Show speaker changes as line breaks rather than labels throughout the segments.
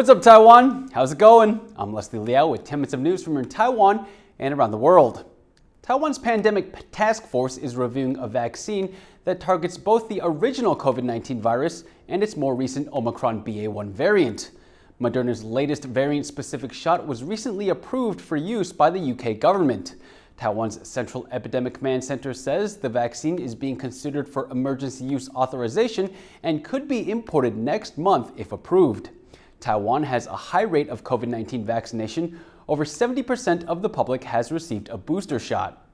What's up, Taiwan? How's it going? I'm Liao with 10 minutes of news from Taiwan and around the world. Taiwan's pandemic task force is reviewing a vaccine that targets both the original COVID-19 virus and its more recent Omicron BA.1 variant. Moderna's latest variant-specific shot was recently approved for use by the UK government. Taiwan's Central Epidemic Command Center says the vaccine is being considered for emergency use authorization and could be imported next month if approved. Taiwan has a high rate of COVID-19 vaccination. Over 70% of the public has received a booster shot.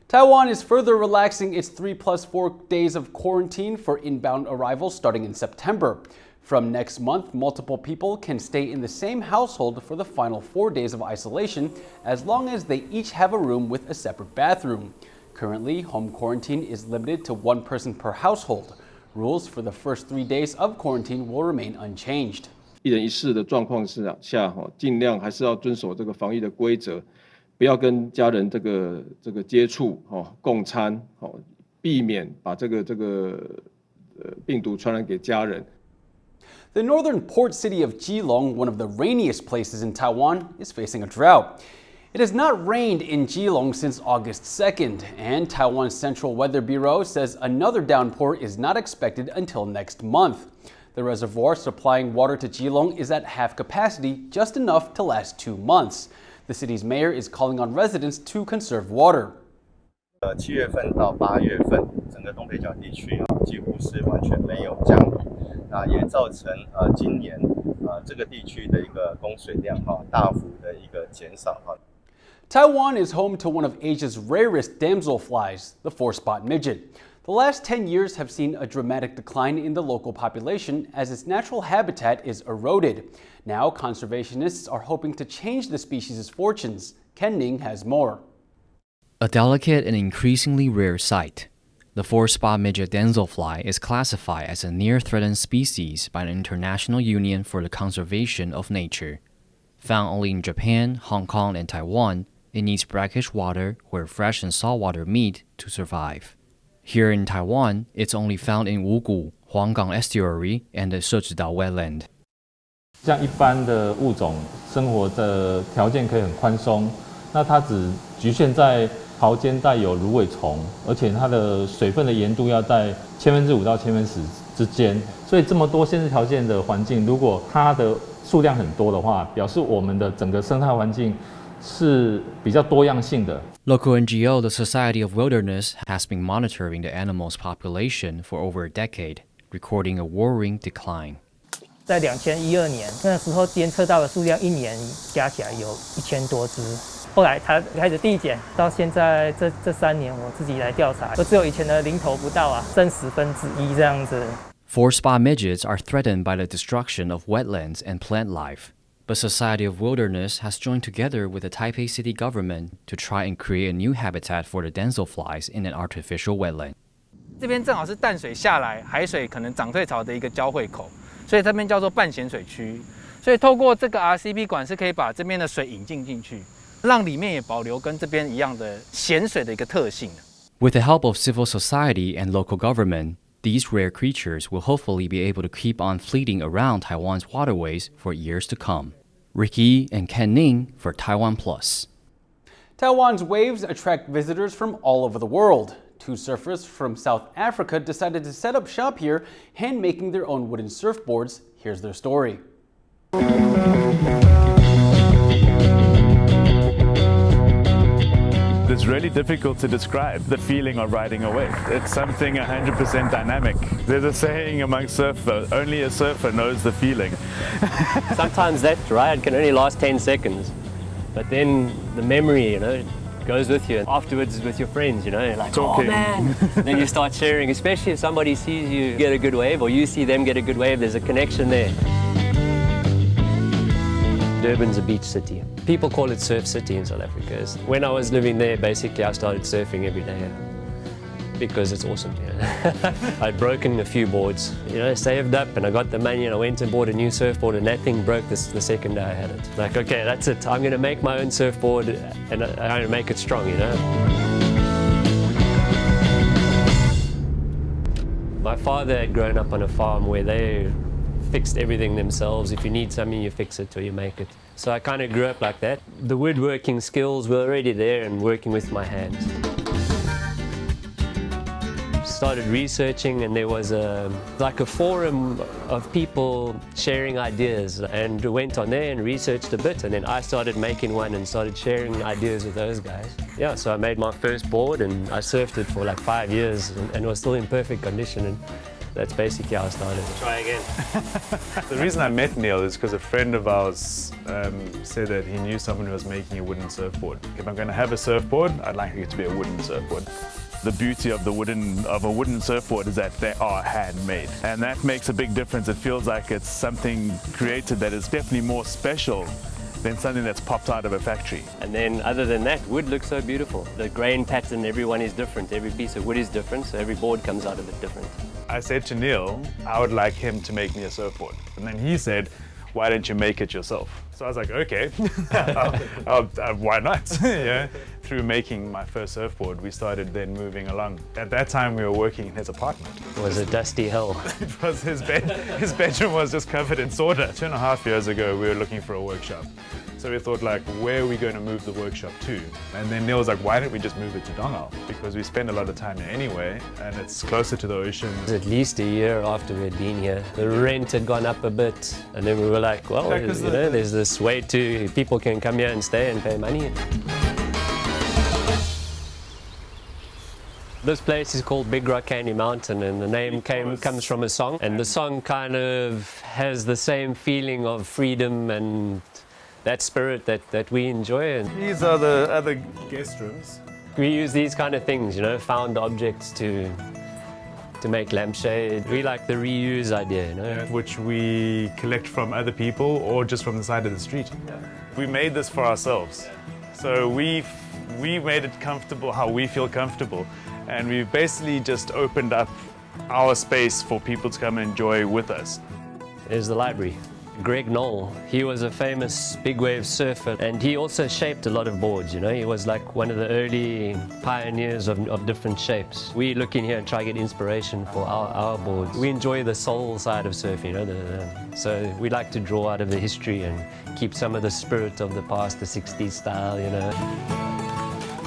Taiwan is further relaxing its 3+4 days of quarantine for inbound arrivals starting in September. From next month, multiple people can stay in the same household for the final 4 days of isolation as long as they each have a room with a separate bathroom. Currently, home quarantine is limited to one person per household. Rules for the first 3 days of quarantine will remain unchanged.
一人一室的状况下，尽量还是要遵守这个防疫的规则，不要跟家人这个接触，共餐，避免把这个病毒传染给家人。
The northern port city of Keelung, one of the rainiest places in Taiwan, is facing a drought. It has not rained in Keelung since August 2nd, and Taiwan's Central Weather Bureau says another downpour is not expected until next month. The reservoir supplying water to Keelung is at half capacity, just enough to last 2 months. The city's mayor is calling on residents to conserve water.
7月份到8月份，整个东北角地区几乎是完全没有降雨，也造成今年这个地区的一个供水量大幅的一个减少。
Taiwan is home to one of Asia's rarest damselflies, the 4-spot midget. The last 10 years have seen a dramatic decline in the local population as its natural habitat is eroded. Now, conservationists are hoping to change the species' fortunes. Keelung has more.
A delicate and increasingly rare sight. The 4-spot midget damselfly is classified as a near-threatened species by the International Union for the Conservation of Nature. Found only in Japan, Hong Kong, and Taiwan, it needs brackish water where fresh and saltwater meet to survive. Here in Taiwan, it's only found in Wugu, Huanggang Estuary, and the Shizidao wetland.
像一般的物种，生活的条件可以很宽松，那它只局限在潮间带有芦苇虫，而且它的水分的盐度要在5%到10%之间。所以这么多限制条件的环境，如果它的数量很多的话，表示我们的整个生态环境是比较多样性的。
Local NGO, the Society of Wilderness, has been monitoring the animal's population for over a decade, recording a worrying decline.
在2012年，那时候监测到的数量，一年加起来有1000多只。后来它开始递减，到现在这3年，我自己来调查，都只有以前的零头不到剩1/10这样子。
4-spot midgets are threatened by the destruction of wetlands and plant life. But Society of Wilderness has joined together with the Taipei city government to try and create a new habitat for the damselflies in an artificial wetland.
这边正好是淡水下来，海水可能涨退潮的一个交汇口，所以这边叫做半咸水区。所以透过这个 RCP 管是可以把这边的水引进去，让里面也保留跟这边一样的咸水的一个特性。
With the help of civil society and local government, these rare creatures will hopefully be able to keep on fleeting around Taiwan's waterways for years to come. Ricky and Keelung for TaiwanPlus.
Taiwan's waves attract visitors from all over the world. 2 surfers from South Africa decided to set up shop here, hand-making their own wooden surfboards. Here's their story.
It's really difficult to describe the feeling of riding a wave. It's something 100% dynamic. There's a saying among surfers, only a surfer knows the feeling.
Sometimes that ride can only last 10 seconds, but then the memory, goes with you. Afterwards with your friends, you're like,
talking.
Oh man! Then you start sharing, especially if somebody sees you get a good wave or you see them get a good wave, there's a connection there. Durban's a beach city. People call it Surf City in South Africa. When I was living there, basically I started surfing every day because it's awesome. I'd broken a few boards, saved up, and I got the money and I went and bought a new surfboard, and that thing broke the second day I had it. Like, okay, that's it. I'm going to make my own surfboard and I'm going to make it strong, My father had grown up on a farm where they fixed everything themselves. If you need something, you fix it or you make it. So I kind of grew up like that. The woodworking skills were already there and working with my hands. Started researching, and there was like a forum of people sharing ideas, and went on there and researched a bit, and then I started making one and started sharing ideas with those guys. Yeah, so I made my first board and I surfed it for like 5 years and it was still in perfect condition, and that's basically how I started. Try again.
The reason I met Neil is because a friend of ours said that he knew someone who was making a wooden surfboard. If I'm going to have a surfboard, I'd like it to be a wooden surfboard. The beauty of a wooden surfboard is that they are handmade, and that makes a big difference. It feels like it's something created that is definitely more special than something that's popped out of a factory.
And then other than that, wood looks so beautiful. The grain pattern, everyone is different. Every piece of wood is different, so every board comes out a bit different.
I said to Neil, I would like him to make me a surfboard. And then he said, why don't you make it yourself? So I was like, okay, why not? Yeah. Through making my first surfboard, we started then moving along. At that time, we were working in his apartment.
It was a dusty hell.
It was his bedroom was just covered in sawdust. 2.5 years ago, we were looking for a workshop. So we thought, like, where are we going to move the workshop to? And then Neil was like, why don't we just move it to Dongao? Because we spend a lot of time here anyway, and it's closer to the ocean.
It was at least a year after we'd been here. The rent had gone up a bit, and then we were like, well, there's this way to, people can come here and stay and pay money. This place is called Big Rock Candy Mountain, and the name comes from a song, and the song kind of has the same feeling of freedom and that spirit that we enjoy.
These are the other guest rooms.
We use these kind of things, you know, found objects to make lampshade. We like the reuse idea, you know.
Which we collect from other people or just from the side of the street. We made this for ourselves. So we made it comfortable how we feel comfortable. And we've basically just opened up our space for people to come and enjoy with us.
There's the library. Greg Knoll, he was a famous big wave surfer, and he also shaped a lot of boards, you know. He was like one of the early pioneers of different shapes. We look in here and try to get inspiration for our boards. We enjoy the soul side of surfing, you know, so we like to draw out of the history and keep some of the spirit of the past, the 60s style, you know.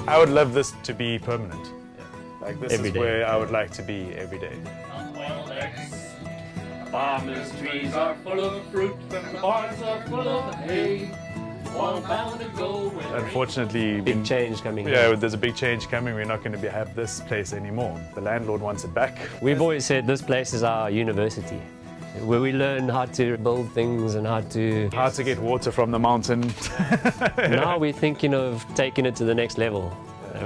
I would love this to be permanent. Like this
Every
is
day.
where I would like to be every day.
Farmers' trees are full of fruit, the barns are full of hay. All bound to go where
Unfortunately,
Big change coming
yeah,
here.
there's a big change coming. We're not going to have this place anymore. The landlord wants it back.
We've always said this place is our university, where we learn how to build things and how to
get water from the mountain.
Now we're thinking of taking it to the next level.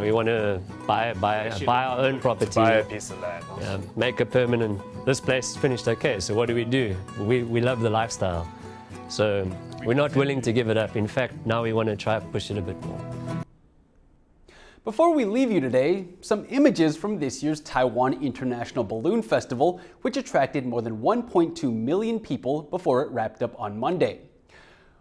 We want to buy our own property.
Buy a piece of land.
Make it permanent. This place is finished okay, so what do? We love the lifestyle. So we're not willing to give it up. In fact, now we want to try to push it a bit more.
Before we leave you today, some images from this year's Taiwan International Balloon Festival, which attracted more than 1.2 million people before it wrapped up on Monday.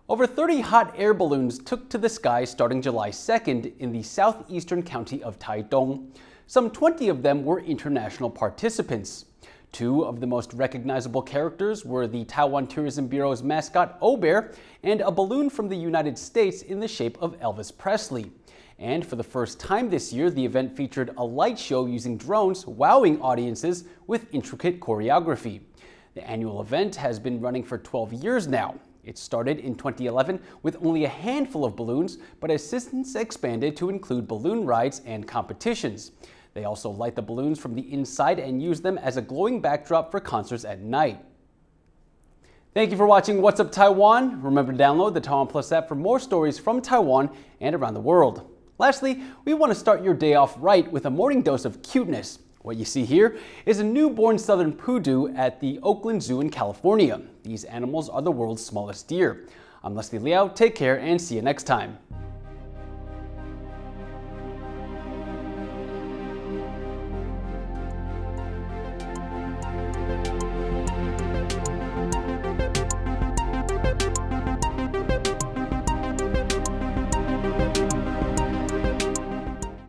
Over 30 hot air balloons took to the sky starting July 2nd in the southeastern county of Taitung. Some 20 of them were international participants. Two of the most recognizable characters were the Taiwan Tourism Bureau's mascot Obear and a balloon from the United States in the shape of Elvis Presley. And for the first time this year, the event featured a light show using drones, wowing audiences with intricate choreography. The annual event has been running for 12 years now. It started in 2011 with only a handful of balloons, but has since expanded to include balloon rides and competitions. They also light the balloons from the inside and use them as a glowing backdrop for concerts at night. Thank you for watching What's Up Taiwan. Remember to download the TaiwanPlus app for more stories from Taiwan and around the world. Lastly, we want to start your day off right with a morning dose of cuteness. What you see here is a newborn southern poodoo at the Oakland Zoo in California. These animals are the world's smallest deer. I'm Liao. Take care and see you next time.